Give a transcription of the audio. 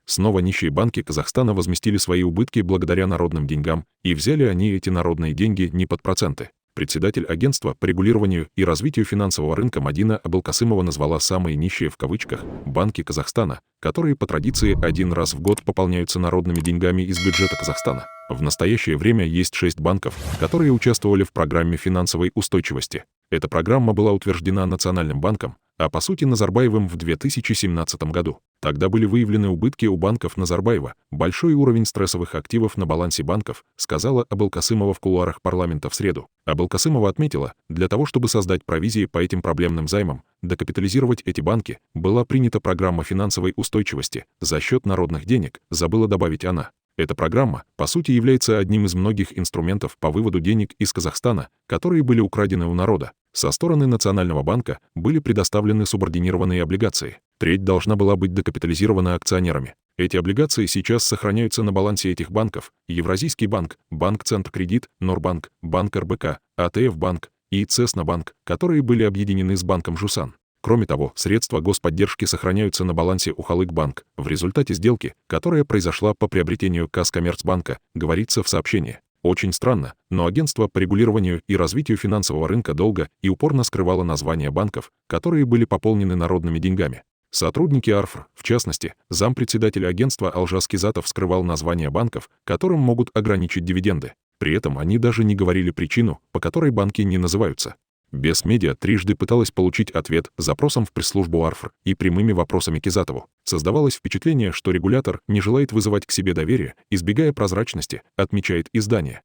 Снова нищие банки Казахстана возместили свои убытки благодаря народным деньгам, и взяли они эти народные деньги не под проценты. Председатель агентства по регулированию и развитию финансового рынка Мадина Абылкасымова назвала самые нищие в кавычках банки Казахстана, которые по традиции один раз в год пополняются народными деньгами из бюджета Казахстана. В настоящее время есть 6 банков, которые участвовали в программе финансовой устойчивости. Эта программа была утверждена Национальным банком, а по сути Назарбаевым в 2017 году. Тогда были выявлены убытки у банков Назарбаева, большой уровень стрессовых активов на балансе банков, сказала Абылкасымова в кулуарах парламента в среду. Абылкасымова отметила, для того, чтобы создать провизии по этим проблемным займам, докапитализировать эти банки, была принята программа финансовой устойчивости за счет народных денег, забыла добавить она. Эта программа, по сути, является одним из многих инструментов по выводу денег из Казахстана, которые были украдены у народа. Со стороны Национального банка были предоставлены субординированные облигации. Треть должна была быть докапитализирована акционерами. Эти облигации сейчас сохраняются на балансе этих банков: Евразийский банк, Банк Центркредит, Норбанк, Банк РБК, АТФ банк и Цеснобанк, которые были объединены с банком Жусан. Кроме того, средства господдержки сохраняются на балансе у Халык-банк в результате сделки, которая произошла по приобретению Казкоммерцбанка, говорится в сообщении. Очень странно, но агентство по регулированию и развитию финансового рынка долго и упорно скрывало названия банков, которые были пополнены народными деньгами. Сотрудники АРФР, в частности, зампредседателя агентства Алжас Кизатов, скрывал названия банков, которым могут ограничить дивиденды. При этом они даже не говорили причину, по которой банки не называются. Бесмедиа трижды пыталась получить ответ запросом в пресс-службу АРФР и прямыми вопросами Кизатову. Создавалось впечатление, что регулятор не желает вызывать к себе доверие, избегая прозрачности, отмечает издание.